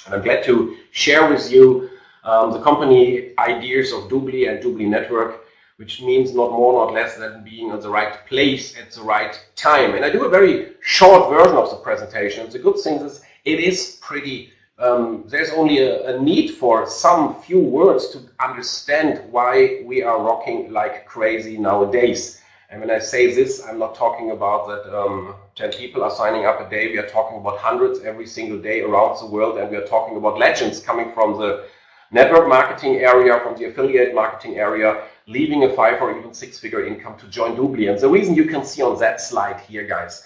And I'm glad to share with you the company ideas of DubLi and DubLi Network, which means not more, not less than being at the right place at the right time. And I do a very short version of the presentation. The good thing is it is pretty, there's only a need for some few words to understand why we are rocking like crazy nowadays. And when I say this, I'm not talking about that 10 people are signing up a day. We are talking about hundreds every single day around the world, and we are talking about legends coming from the network marketing area, from the affiliate marketing area, leaving a 5 or even 6-figure income to join DubLi. And the reason you can see on that slide here, guys,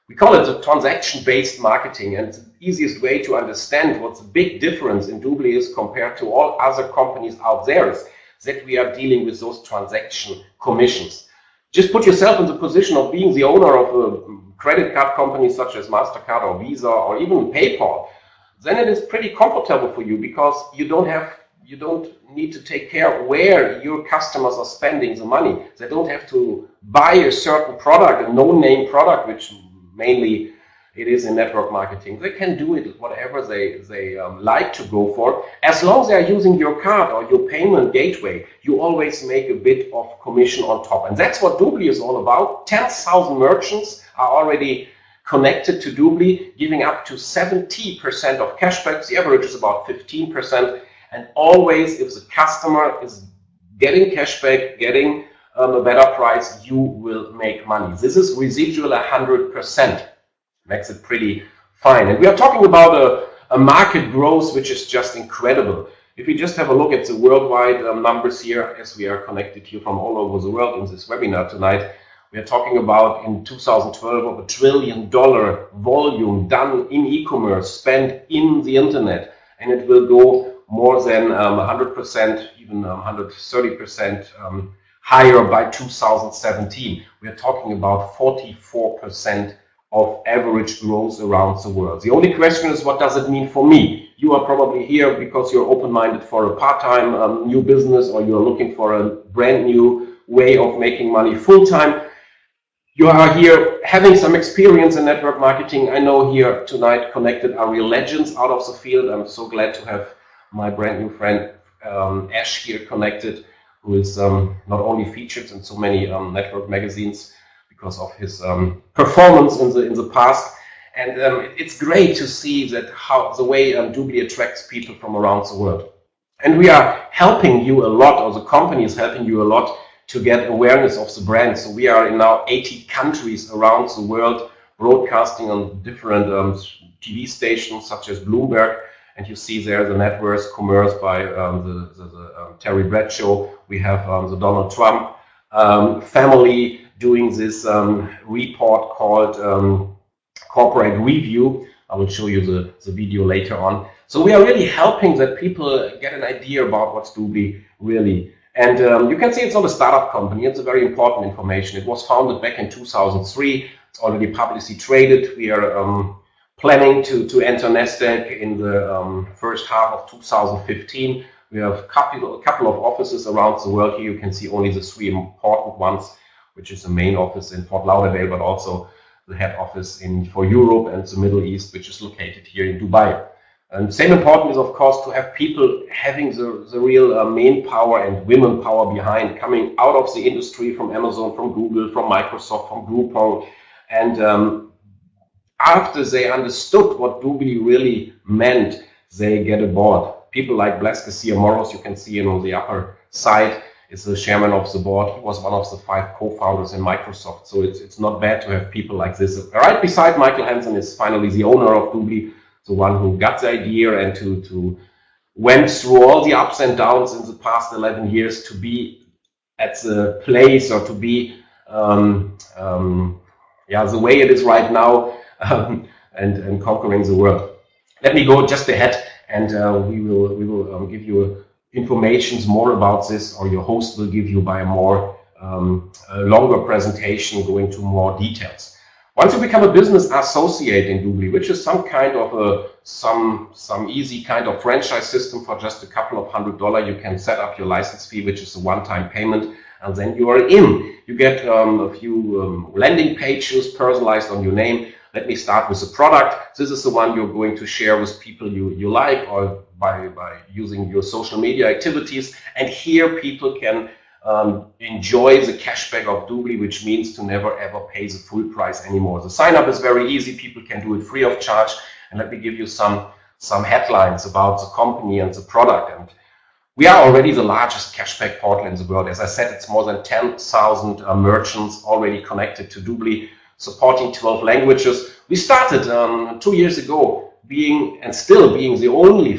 we call it the transaction-based marketing. And the easiest way to understand what's the big difference in DubLi is compared to all other companies out there is that we are dealing with those transaction commissions. Just put yourself in the position of being the owner of a credit card company such as MasterCard or Visa or even PayPal. Then it is pretty comfortable for you because you don't need to take care of where your customers are spending the money. They don't have to buy a certain product, a no-name product, which mainly it is in network marketing. They can do it whatever they like to go for. As long as they are using your card or your payment gateway, you always make a bit of commission on top. And that's what DubLi is all about. 10,000 merchants are already connected to DubLi, giving up to 70% of cashback. The average is about 15%. And always, if the customer is getting cashback, getting a better price, you will make money. This is residual 100%. Makes it pretty fine. And we are talking about a market growth which is just incredible. If we just have a look at the worldwide numbers here, as we are connected here from all over the world in this webinar tonight, we are talking about in 2012 of $1 trillion volume done in e-commerce, spent in the internet, and it will go more than 100%, even 130% higher by 2017. We are talking about 44% of average growth around the world. The only question is, what does it mean for me? You are probably here because you're open-minded for a part-time new business, or you're looking for a brand new way of making money full-time. You are here having some experience in network marketing. I know here tonight connected are real legends out of the field. I'm so glad to have my brand new friend Ash here connected, who is not only featured in so many network magazines because of his performance in the past, and it's great to see that how the way DubLi attracts people from around the world. And we are helping you a lot, or the company is helping you a lot to get awareness of the brand. So we are in now 80 countries around the world, broadcasting on different TV stations such as Bloomberg. And you see there the net worth commerce by the Terry Bradshaw. We have the Donald Trump family doing this report called Corporate Review. I will show you the video later on. So we are really helping that people get an idea about what's DubLi really. And you can see it's not a startup company. It's a very important information. It was founded back in 2003. It's already publicly traded. We are planning to enter Nasdaq in the first half of 2015. We have a couple of offices around the world. Here you can see only the 3 important ones, which is the main office in Fort Lauderdale, but also the head office for Europe and the Middle East, which is located here in Dubai. And same important is, of course, to have people having the real main power and women power behind, coming out of the industry, from Amazon, from Google, from Microsoft, from Groupon. And after they understood what DubLi really meant, they get aboard. People like Blas Garcia-Moros, you can see on the upper side, is the chairman of the board. He was one of the 5 co-founders in Microsoft. So it's not bad to have people like this. Right beside Michael Hansen is finally the owner of DubLi, the one who got the idea and to went through all the ups and downs in the past 11 years to be at the place, or to be the way it is right now, and conquering the world. Let me go just ahead, and we will give you informations more about this, or your host will give you by a more a longer presentation going to more details. Once you become a business associate in DubLi, which is some kind of some easy kind of franchise system for just a couple of $100, you can set up your license fee, which is a one-time payment, and then you are in. You get a few landing pages personalized on your name. let me start with the product. This is the one you're going to share with people you like, or by using your social media activities. And here people can enjoy the cashback of DubLi, which means to never ever pay the full price anymore. The sign up is very easy. People can do it free of charge. And let me give you some headlines about the company and the product. And we are already the largest cashback portal in the world. As I said, it's more than 10,000 merchants already connected to DubLi, supporting 12 languages. We started 2 years ago being the only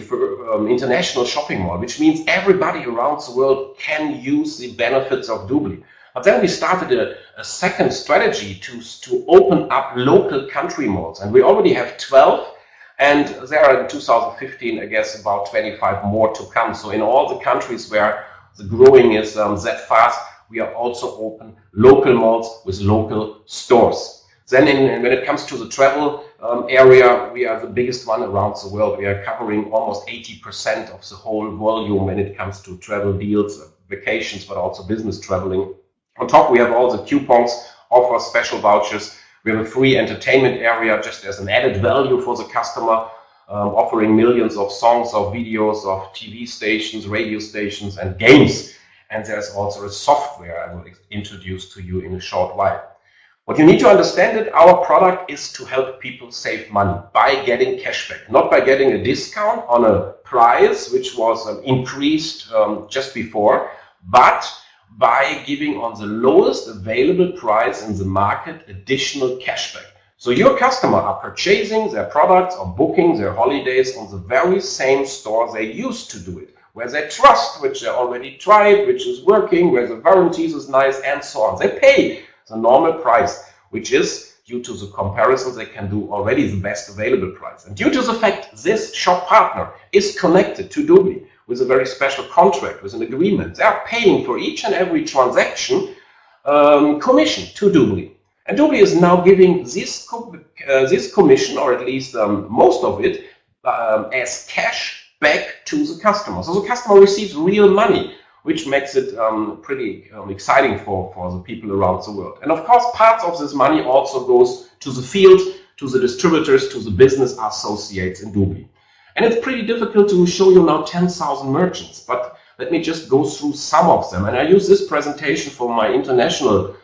international shopping mall, which means everybody around the world can use the benefits of DubLi. But then we started a second strategy to open up local country malls, and we already have 12. And there are in 2015, I guess, about 25 more to come. So in all the countries where the growing is that fast, we are also open local malls with local stores. Then when it comes to the travel area, we are the biggest one around the world. We are covering almost 80% of the whole volume when it comes to travel deals, vacations, but also business traveling. On top, we have all the coupons, offers, special vouchers. We have a free entertainment area just as an added value for the customer, offering millions of songs, of videos, of TV stations, radio stations, and games. And there's also a software I will introduce to you in a short while. What you need to understand is our product is to help people save money by getting cashback, not by getting a discount on a price which was increased just before, but by giving on the lowest available price in the market additional cashback. So your customer are purchasing their products or booking their holidays on the very same store they used to do it, where they trust, which they already tried, which is working, where the warranties is nice, and so on. They pay the normal price, which is, due to the comparison, they can do already the best available price. And due to the fact this shop partner is connected to DubLi with a very special contract, with an agreement, they are paying for each and every transaction commission to DubLi. And DubLi is now giving this commission, or at least most of it, as cash back to the customer. So the customer receives real money, which makes it pretty exciting for the people around the world. And of course, parts of this money also goes to the field, to the distributors, to the business associates in DubLi. And it's pretty difficult to show you now 10,000 merchants, but let me just go through some of them. And I use this presentation for my international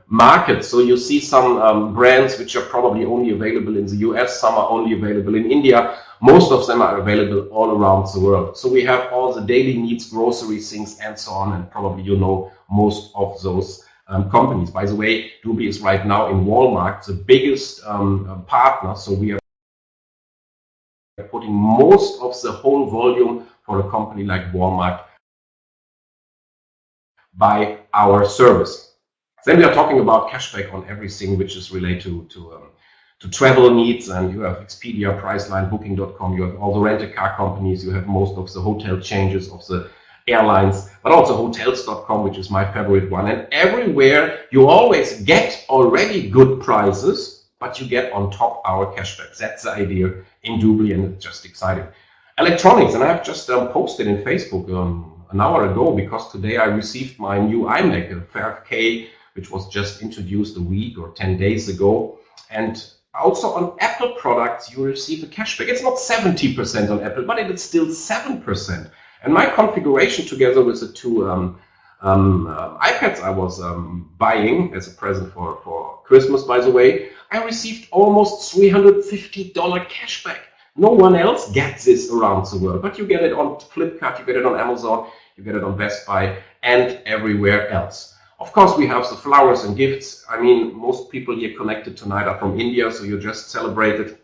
market. So you see some brands which are probably only available in the US, some are only available in India. Most of them are available all around the world. So we have all the daily needs, grocery things, and so on. And probably you know most of those companies. By the way, DubLi is right now in Walmart, the biggest partner. So we are putting most of the whole volume for a company like Walmart by our service. Then we are talking about cashback on everything which is related to travel needs, and you have Expedia, Priceline, Booking.com, you have all the rent-a-car companies, you have most of the hotel changes of the airlines, but also hotels.com, which is my favorite one. And everywhere you always get already good prices, but you get on top our cashback. That's the idea in DubLi, and it's just exciting. Electronics, and I have just posted in Facebook an hour ago, because today I received my new iMac, a 5K, which was just introduced a week or 10 days ago. And also on Apple products, you receive a cashback. It's not 70% on Apple, but it is still 7%. And my configuration, together with the two iPads I was buying as a present for Christmas, by the way, I received almost $350 cashback. No one else gets this around the world, but you get it on Flipkart, you get it on Amazon, you get it on Best Buy, and everywhere else. Of course, we have the flowers and gifts. I mean, most people here connected tonight are from India, so you just celebrated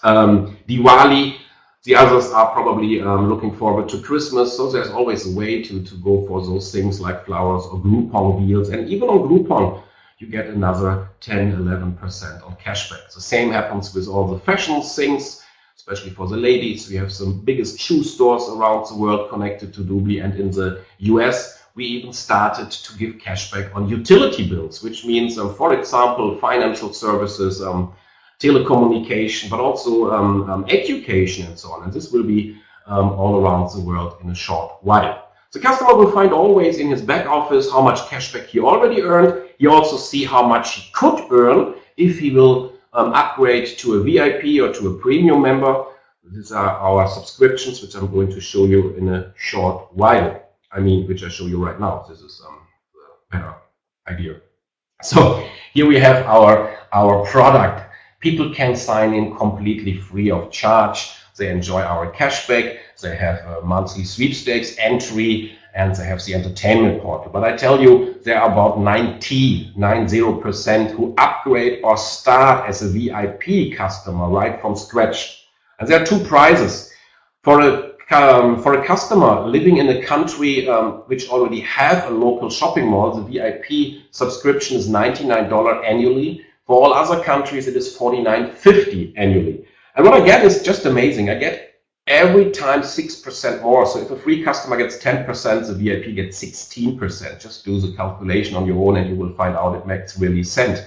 Diwali. The others are probably looking forward to Christmas, so there's always a way to go for those things like flowers or Groupon deals. And even on Groupon, you get another 10-11% on cashback. The same happens with all the fashion things, especially for the ladies. We have some biggest shoe stores around the world connected to DubLi, and in the US, we even started to give cashback on utility bills, which means, for example, financial services, telecommunication, but also education and so on. And this will be all around the world in a short while. The customer will find always in his back office how much cashback he already earned. He also see how much he could earn if he will upgrade to a VIP or to a premium member. These are our subscriptions, which I'm going to show you in a short while. I mean, which I show you right now. This is a better idea. So here we have our product. People can sign in completely free of charge. They enjoy our cashback. They have a monthly sweepstakes entry, and they have the entertainment portal. But I tell you, there are about 90% who upgrade or start as a VIP customer right from scratch. And there are two prizes. For a customer living in a country which already have a local shopping mall, the VIP subscription is $99 annually. For all other countries, it is $49.50 annually. And what I get is just amazing. I get every time 6% more. So if a free customer gets 10%, the VIP gets 16%. Just do the calculation on your own and you will find out it makes really sense.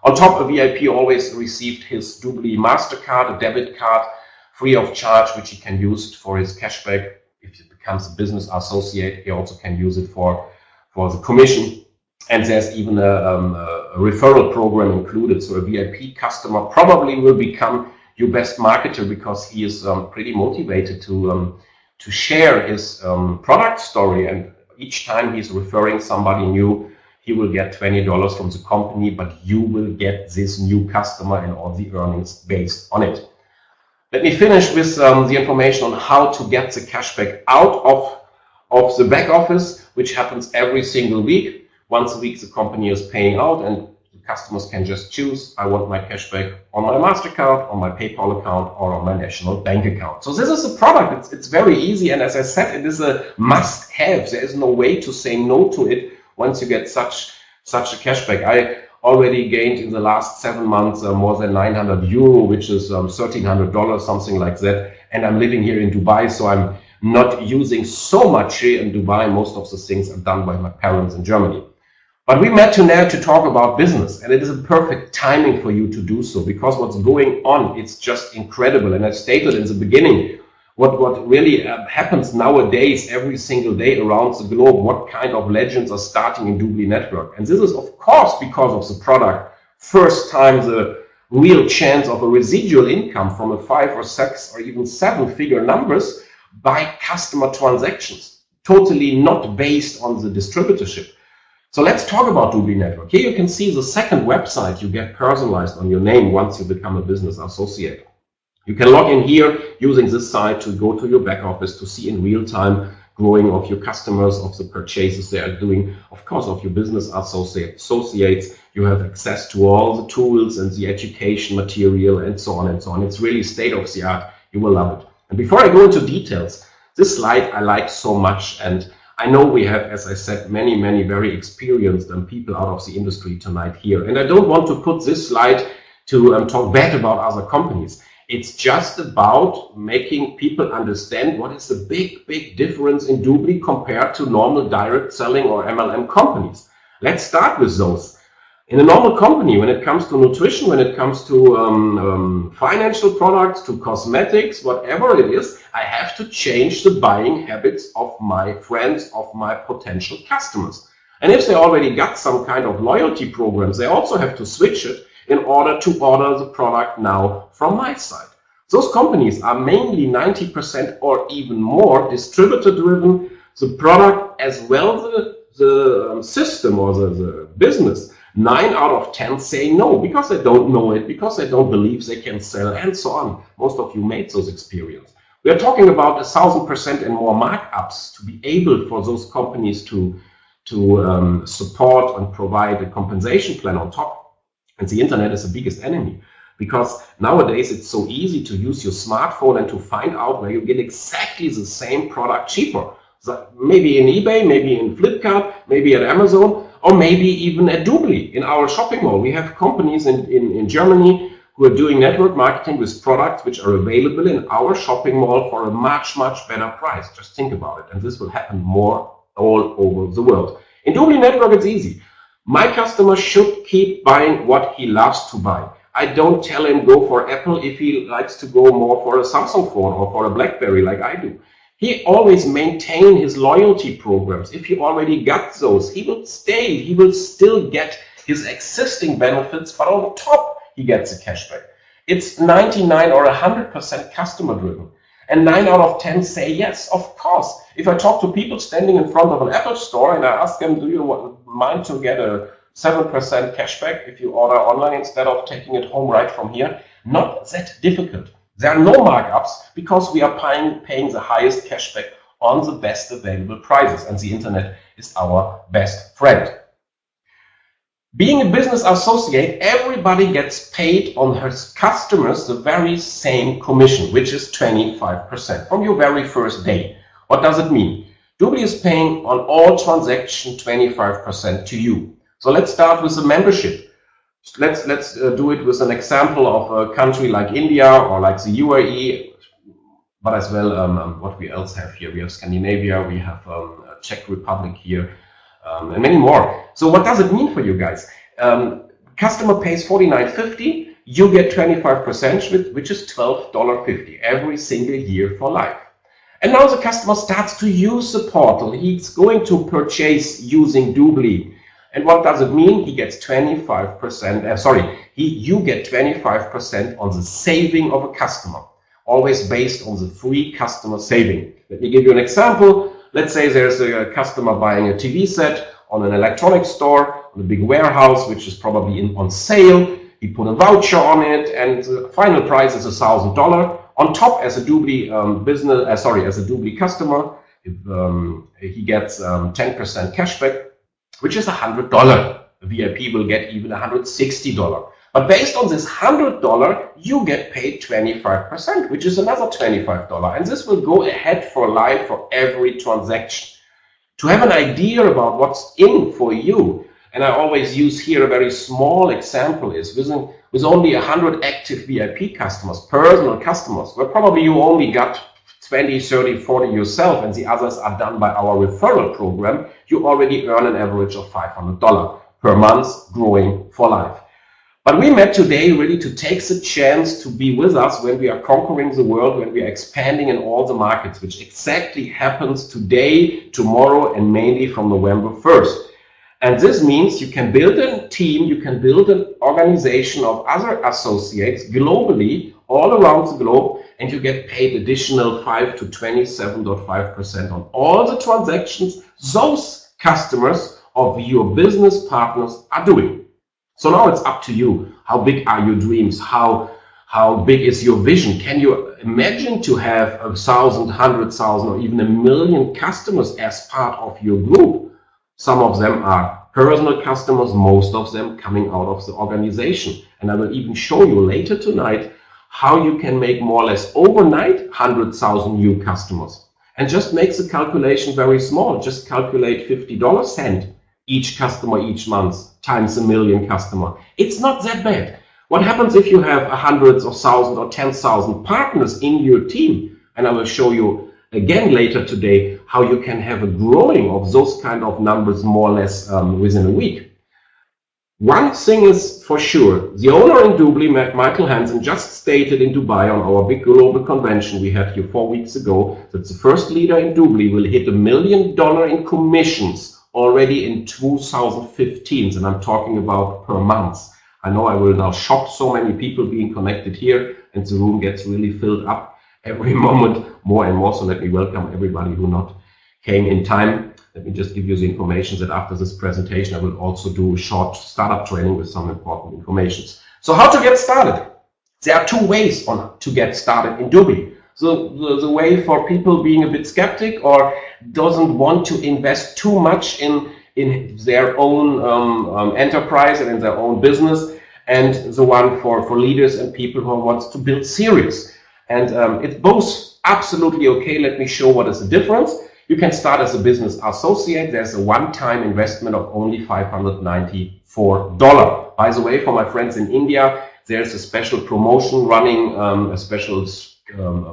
On top, a VIP always received his DubLi MasterCard, a debit card, free of charge, which he can use for his cashback. If he becomes a business associate, he also can use it for the commission. And there's even a referral program included. So a VIP customer probably will become your best marketer because he is pretty motivated to share his product story. And each time he's referring somebody new, he will get $20 from the company, but you will get this new customer and all the earnings based on it. Let me finish with the information on how to get the cashback out of the back office, which happens every single week. Once a week, the company is paying out and the customers can just choose, I want my cashback on my MasterCard, on my PayPal account, or on my national bank account. So this is a product. It's very easy. And as I said, it is a must-have. There is no way to say no to it once you get such a cashback. I already gained in the last 7 months more than €900, which is $1,300, something like that. And I'm living here in Dubai, so I'm not using so much here in Dubai. Most of the things are done by my parents in Germany. But we met tonight to talk about business, and it is a perfect timing for you to do so because what's going on, it's just incredible. And I stated in the beginning, what really happens nowadays every single day around the globe, what kind of legends are starting in DubLi network. And this is of course because of the product. First time the real chance of a residual income from a 5 or 6 or even 7-figure numbers by customer transactions, totally not based on the distributorship. So let's talk about DubLi network. Here you can see the second website you get personalized on your name once you become a business associate. You can log in here using this site to go to your back office to see in real time growing of your customers, of the purchases they are doing, of course, of your business associates. You have access to all the tools and the education material and so on and so on. It's really state of the art. You will love it. And before I go into details, this slide I like so much, and I know we have, as I said, many very experienced people out of the industry tonight here. And I don't want to put this slide to talk bad about other companies. It's just about making people understand what is the big difference in DubLi compared to normal direct selling or MLM companies. Let's start with those. In a normal company, when it comes to nutrition, when it comes to financial products, to cosmetics, whatever it is, I have to change the buying habits of my friends, of my potential customers. And if they already got some kind of loyalty programs, they also have to switch it in order to order the product now from my side. Those companies are mainly 90% or even more distributor driven. The product as well the system or the business, 9 out of 10 say no because they don't know it, because they don't believe they can sell and so on. Most of you made those experiences. We are talking about 1,000% and more markups to be able for those companies to support and provide a compensation plan on top. And the internet is the biggest enemy because nowadays it's so easy to use your smartphone and to find out where you get exactly the same product cheaper. So maybe in eBay, maybe in Flipkart, maybe at Amazon, or maybe even at DubLi in our shopping mall. We have companies in Germany who are doing network marketing with products which are available in our shopping mall for a much better price. Just think about it. And this will happen more all over the world. In DubLi network, it's easy. My customer should keep buying what he loves to buy. I don't tell him go for Apple if he likes to go more for a Samsung phone or for a BlackBerry like I do. He always maintain his loyalty programs. If he already got those, he will stay. He will still get his existing benefits, but on top, he gets a cashback. It's 99 or 100% customer driven. And 9 out of 10 say yes, of course. If I talk to people standing in front of an Apple store and I ask them, do you mind to get a 7% cashback if you order online instead of taking it home right from here? Not that difficult. There are no markups because we are paying the highest cashback on the best available prices, and the internet is our best friend. Being a business associate, everybody gets paid on her customers the very same commission, which is 25% from your very first day. What does it mean? DubLi is paying on all transactions 25% to you. So let's start with the membership. Let's do it with an example of a country like India or like the UAE, but as well what we else have here. We have Scandinavia, we have Czech Republic here, and many more. So what does it mean for you guys? Customer pays $49.50, you get 25%, which is $12.50 every single year for life. And now the customer starts to use the portal. He's going to purchase using DubLi. And what does it mean? He gets 25%, you get 25% on the saving of a customer, always based on the free customer saving. Let me give you an example. Let's say there's a customer buying a TV set on an electronics store, on a big warehouse, which is probably on sale. He put a voucher on it, and the final price is $1,000. On top, as a DubLi as a DubLi customer, he gets 10% cashback, which is $100. The VIP will get even $160. But based on this $100, you get paid 25%, which is another $25. And this will go ahead for life for every transaction. To have an idea about what's in for you, and I always use here a very small example, is with only 100 active VIP customers, personal customers, where probably you only got 20, 30, 40 yourself, and the others are done by our referral program, you already earn an average of $500 per month, growing for life. But we met today really to take the chance to be with us when we are conquering the world, when we are expanding in all the markets, which exactly happens today, tomorrow, and mainly from November 1st. And this means you can build a team, you can build an organization of other associates globally, all around the globe, and you get paid additional 5 to 27.5% on all the transactions those customers of your business partners are doing. So now it's up to you. How big are your dreams? How big is your vision? Can you imagine to have 1,000, 100,000, or even 1 million customers as part of your group? Some of them are personal customers, most of them coming out of the organization. And I will even show you later tonight how you can make more or less overnight 100,000 new customers. And just make the calculation very small. Just calculate $50 each customer each month times 1 million customer. It's not that bad. What happens if you have hundreds of thousands or 10,000 partners in your team? And I will show you again later today how you can have a growing of those kind of numbers more or less within a week. One thing is for sure, the owner in DubLi, Michael Hansen, just stated in Dubai on our big global convention we had here 4 weeks ago that the first leader in DubLi will hit $1 million in commissions already in 2015, and I'm talking about per month. I know I will now shock so many people being connected here, and the room gets really filled up every moment more and more. So let me welcome everybody who not came in time. Let me just give you the information that after this presentation, I will also do a short startup training with some important information. So how to get started? There are 2 ways to get started in DubLi. So the way for people being a bit skeptic or doesn't want to invest too much in their own enterprise and in their own business, and the one for leaders and people who want to build serious. And it's both absolutely okay. Let me show what is the difference. You can start as a business associate. There's a one-time investment of only $594. By the way, for my friends in India, there's a special promotion running, a special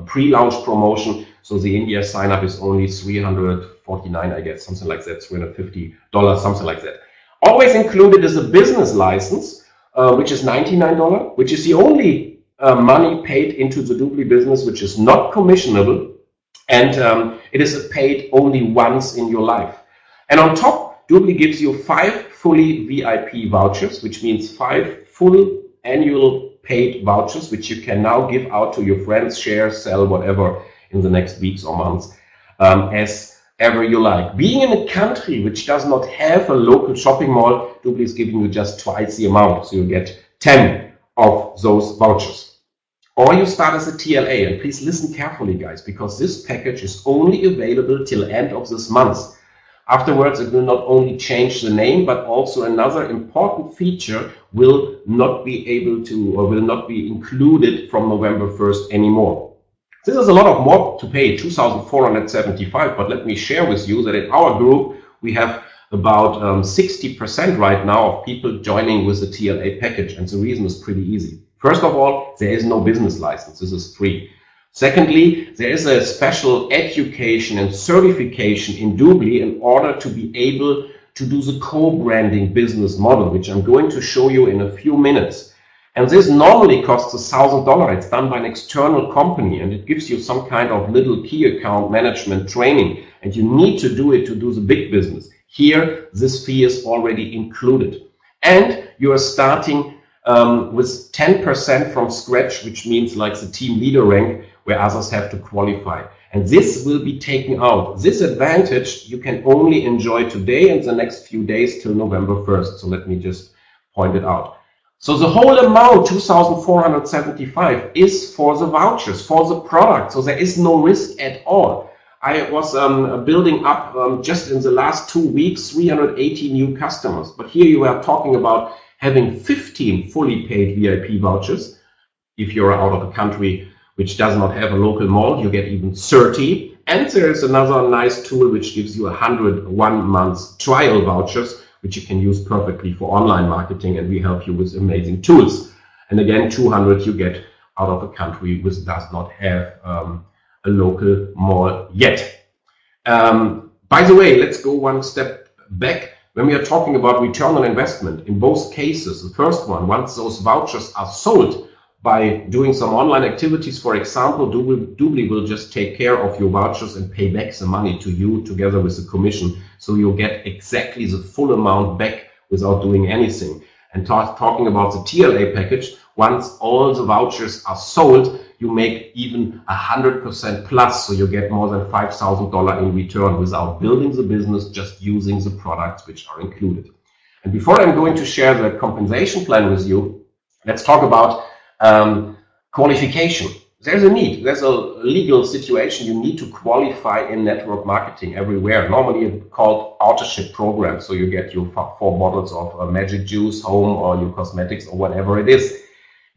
pre-launch promotion. So the India sign-up is only $349, I guess, something like that, $350, something like that. Always included is a business license, which is $99, which is the only money paid into the DubLi business, which is not commissionable. And it is paid only once in your life. And on top, DubLi gives you 5 fully VIP vouchers, which means 5 full annual paid vouchers, which you can now give out to your friends, share, sell, whatever in the next weeks or months, as ever you like. Being in a country which does not have a local shopping mall, DubLi is giving you just twice the amount, so you get 10 of those vouchers. Or you start as a TLA, and please listen carefully, guys, because this package is only available till end of this month. Afterwards, it will not only change the name, but also another important feature will not be able to, or will not be included from November 1st anymore. This is a lot of more to pay, 2,475, but let me share with you that in our group, we have about 60% right now of people joining with the TLA package, and the reason is pretty easy. First of all, there is no business license. This is free. Secondly, there is a special education and certification in DubLi in order to be able to do the co-branding business model, which I'm going to show you in a few minutes. And this normally costs $1,000. It's done by an external company, and it gives you some kind of little key account management training, and you need to do it to do the big business. Here, this fee is already included. And you are starting with 10% from scratch, which means like the team leader rank, where others have to qualify. And this will be taken out. This advantage you can only enjoy today and the next few days till November 1st. So let me just point it out. So the whole amount, 2,475, is for the vouchers, for the product. So there is no risk at all. I was building up just in the last 2 weeks, 380 new customers. But here you are talking about having 15 fully paid VIP vouchers. If you're out of a country which does not have a local mall, you get even 30. And there is another nice tool which gives you 101 months trial vouchers, which you can use perfectly for online marketing, and we help you with amazing tools. And again, 200 you get out of a country which does not have a local mall yet. By the way, let's go one step back. When we are talking about return on investment, in both cases, the first one, once those vouchers are sold, by doing some online activities, for example, DubLi will just take care of your vouchers and pay back the money to you together with the commission. So you'll get exactly the full amount back without doing anything. And talking about the TLA package, once all the vouchers are sold, you make even 100% plus. So you get more than $5,000 in return without building the business, just using the products which are included. And before I'm going to share the compensation plan with you, let's talk about qualification. There's a need, there's a legal situation. You need to qualify in network marketing everywhere. Normally it's called auto-ship program. So you get your 4 bottles of magic juice home, or your cosmetics, or whatever it is.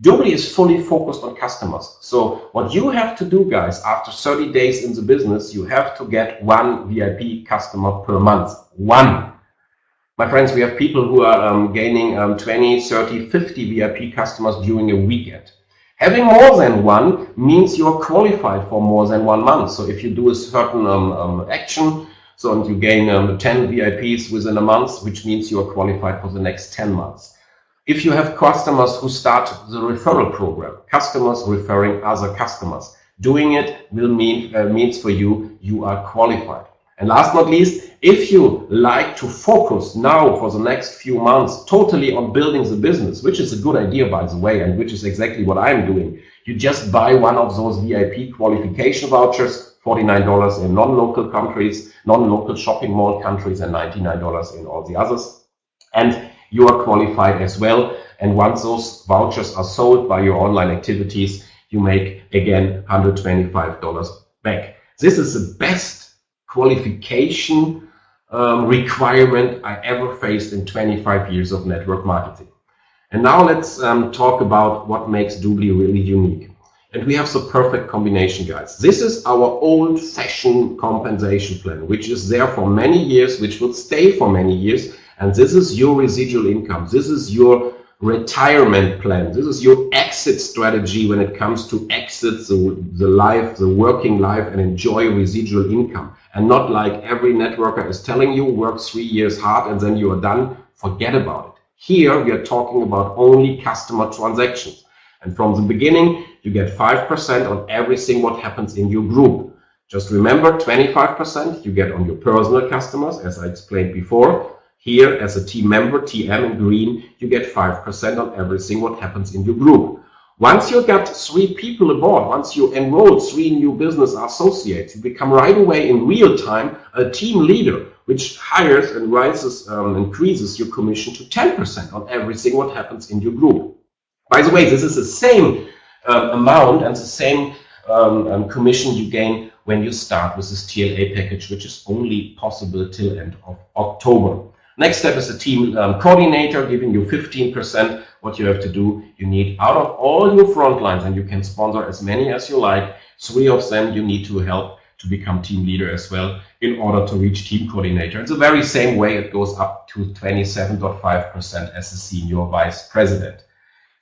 DubLi is fully focused on customers. So what you have to do, guys, after 30 days in the business, you have to get 1 VIP customer per month. 1. My friends, we have people who are gaining 20, 30, 50 VIP customers during a weekend. Having more than 1 means you are qualified for more than 1 month. So if you do a certain action, and you gain 10 VIPs within a month, which means you are qualified for the next 10 months. If you have customers who start the referral program, customers referring other customers, doing it will means for you, you are qualified. And last but not least, if you like to focus now for the next few months totally on building the business, which is a good idea, by the way, and which is exactly what I'm doing, you just buy one of those VIP qualification vouchers, $49 in non-local countries, non-local shopping mall countries, and $99 in all the others. And you are qualified as well. And once those vouchers are sold by your online activities, you make again $125 back. This is the best qualification requirement I ever faced in 25 years of network marketing. And now let's talk about what makes DubLi really unique. And we have the perfect combination, guys. This is our old-fashioned compensation plan, which is there for many years, which will stay for many years. And this is your residual income. This is your retirement plan. This is your exit strategy when it comes to exit the working life and enjoy residual income. And not like every networker is telling you, work 3 years hard and then you are done. Forget about it. Here we are talking about only customer transactions. And from the beginning, you get 5% on everything what happens in your group. Just remember, 25% you get on your personal customers, as I explained before. Here, as a team member, TM in green, you get 5% on everything what happens in your group. Once you got 3 people aboard, once you enroll 3 new business associates, you become right away in real time a team leader, which hires and increases your commission to 10% on everything what happens in your group. By the way, this is the same amount and the same commission you gain when you start with this TLA package, which is only possible till end of October. Next step is the team coordinator, giving you 15%. What you have to do, you need out of all your front lines, and you can sponsor as many as you like, 3 of them you need to help to become team leader as well in order to reach team coordinator. It's the very same way it goes up to 27.5% as the senior vice president.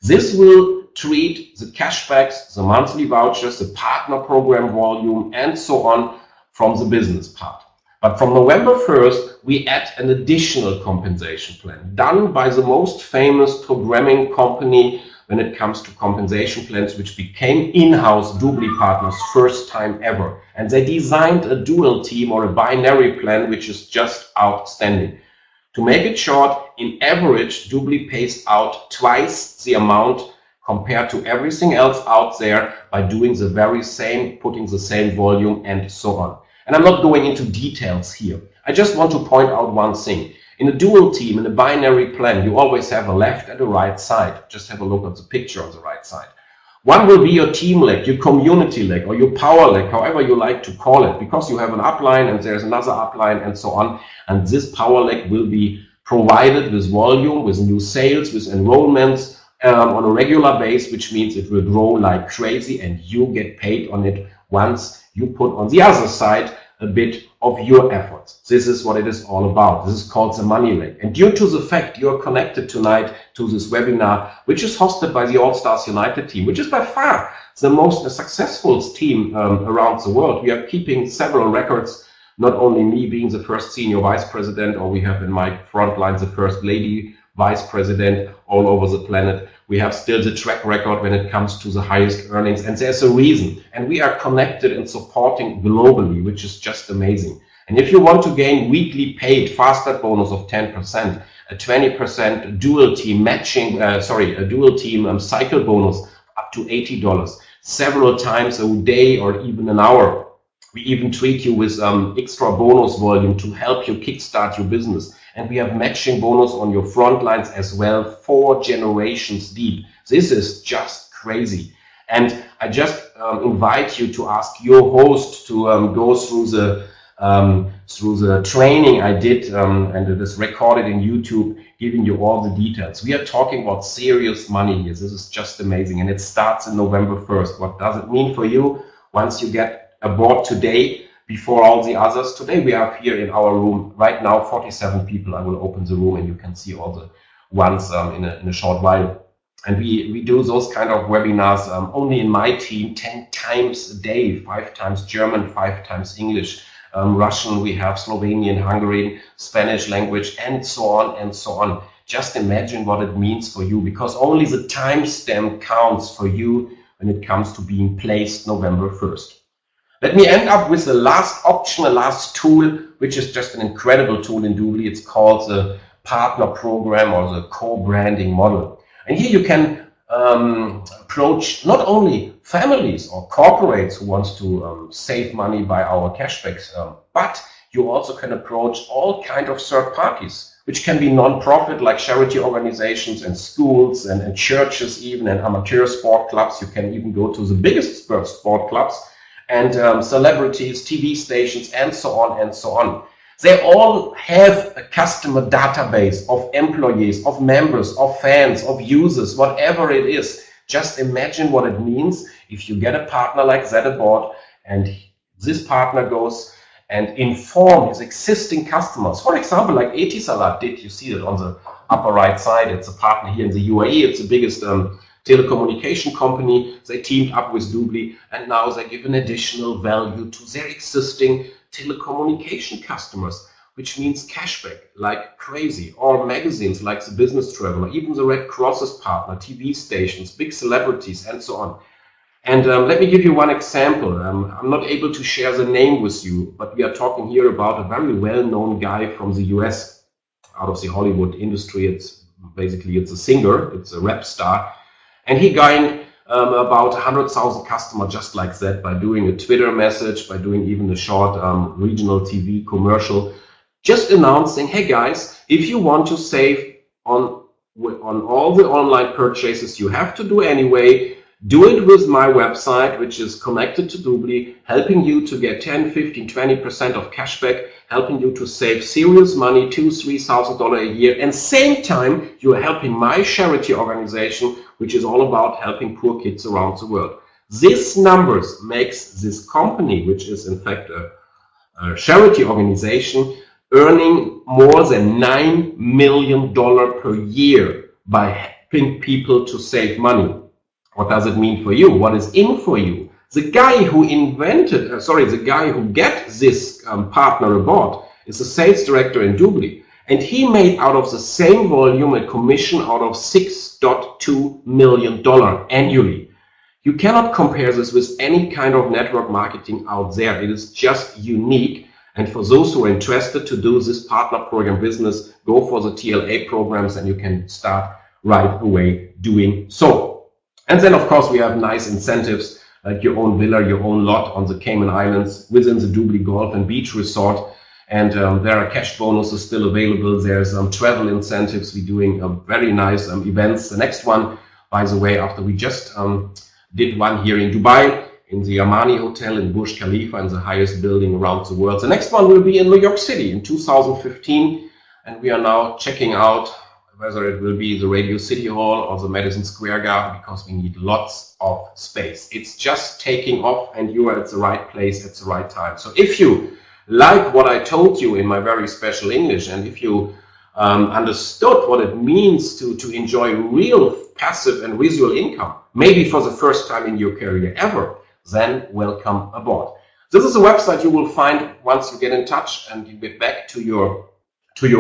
This will treat the cashbacks, the monthly vouchers, the partner program volume, and so on from the business part. But from November 1st, we add an additional compensation plan done by the most famous programming company when it comes to compensation plans, which became in-house DubLi partners first time ever. And they designed a dual team or a binary plan, which is just outstanding. To make it short, in average, DubLi pays out twice the amount compared to everything else out there by doing the very same, putting the same volume and so on. And I'm not going into details here. I just want to point out one thing. In a dual team, in a binary plan, you always have a left and a right side. Just have a look at the picture on the right side. One will be your team leg, your community leg, or your power leg, however you like to call it, because you have an upline and there's another upline and so on. And this power leg will be provided with volume, with new sales, with enrollments on a regular base, which means it will grow like crazy and you get paid on it once you put on the other side a bit of your efforts. This is what it is all about. This is called the money leg. And due to the fact you're connected tonight to this webinar, which is hosted by the All Stars United team, which is by far the most successful team around the world. We are keeping several records, not only me being the first senior vice president, or we have in my front line the first lady vice president all over the planet. We have still the track record when it comes to the highest earnings, and there's a reason. And we are connected and supporting globally, which is just amazing. And if you want to gain weekly paid fast start bonus of 10%, a 20% dual team matching, a dual team cycle bonus up to $80, several times a day or even an hour. We even treat you with extra bonus volume to help you kickstart your business. And we have matching bonus on your front lines as well, 4 generations deep. This is just crazy. And I just invite you to ask your host to go through the training I did, and it is recorded in YouTube, giving you all the details. We are talking about serious money here. This is just amazing. And it starts in November 1st. What does it mean for you once you get aboard today? Before all the others, today we have here in our room right now 47 people. I will open the room and you can see all the ones in a short while. And we do those kind of webinars only in my team 10 times a day, 5 times German, 5 times English, Russian, we have Slovenian, Hungarian, Spanish language, and so on and so on. Just imagine what it means for you, because only the timestamp counts for you when it comes to being placed November 1st. Let me end up with the last option, the last tool, which is just an incredible tool in DubLi. It's called the partner program or the co-branding model. And here you can approach not only families or corporates who wants to save money by our cashbacks, but you also can approach all kind of third parties, which can be non-profit like charity organizations and schools and churches even, and amateur sport clubs. You can even go to the biggest sport clubs, and celebrities, TV stations, and so on and so on. They all have a customer database of employees, of members, of fans, of users, whatever it is. Just imagine what it means if you get a partner like that aboard, and this partner goes and inform his existing customers. For example, like Etisalat did, you see it on the upper right side. It's a partner here in the UAE. It's the biggest telecommunication company. They teamed up with DubLi, and now they give an additional value to their existing telecommunication customers, which means cashback like crazy, or magazines like the Business Traveler, even the Red Cross's partner, TV stations, big celebrities, and so on. And let me give you one example. I'm not able to share the name with you, but we are talking here about a very well-known guy from the US. out of the Hollywood industry. It's a singer, it's a rap star, and he gained about 100,000 customers just like that by doing a Twitter message, by doing even a short regional TV commercial, just announcing, hey guys, if you want to save on all the online purchases you have to do anyway, do it with my website, which is connected to DubLi, helping you to get 10, 15, 20% of cashback, helping you to save serious money, $2,000, $3,000 a year. And same time, you are helping my charity organization, which is all about helping poor kids around the world. These numbers makes this company, which is in fact a charity organization, earning more than $9 million per year by helping people to save money. What does it mean for you? What is in for you? The guy who invented, the guy who get this partner aboard is a sales director in DubLi. And he made out of the same volume a commission out of $6.2 million annually. You cannot compare this with any kind of network marketing out there. It is just unique. And for those who are interested to do this partner program business, go for the TLA programs and you can start right away doing so. And then, of course, we have nice incentives like your own villa, your own lot on the Cayman Islands within the DubLi Golf and Beach Resort. And there are cash bonuses still available. There's travel incentives. We're doing very nice events. The next one, by the way, after we just did one here in Dubai, in the Armani Hotel in Burj Khalifa, in the highest building around the world. The next one will be in New York City in 2015. And we are now checking out whether it will be the Radio City Hall or the Madison Square Garden, because we need lots of space. It's just taking off and you are at the right place at the right time. So if you like what I told you in my very special English, and if you understood what it means to enjoy real passive and visual income, maybe for the first time in your career ever, then welcome aboard. This is a website you will find once you get in touch and you get back to your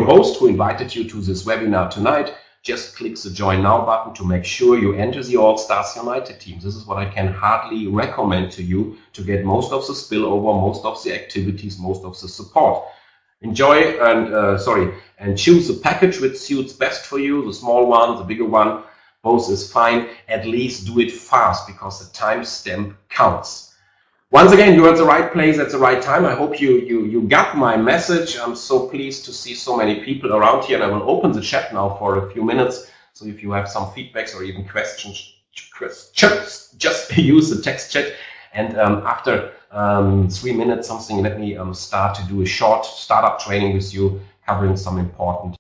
host who invited you to this webinar tonight. Just click the Join Now button to make sure you enter the All Stars United team. This is what I can hardly recommend to you to get most of the spillover, most of the activities, most of the support. Enjoy and choose the package which suits best for you, the small one, the bigger one, both is fine. At least do it fast because the timestamp counts. Once again, you're at the right place at the right time. I hope you got my message. I'm so pleased to see so many people around here, and I will open the chat now for a few minutes. So if you have some feedbacks or even questions, just use the text chat. And after 3 minutes, let me start to do a short startup training with you, covering some important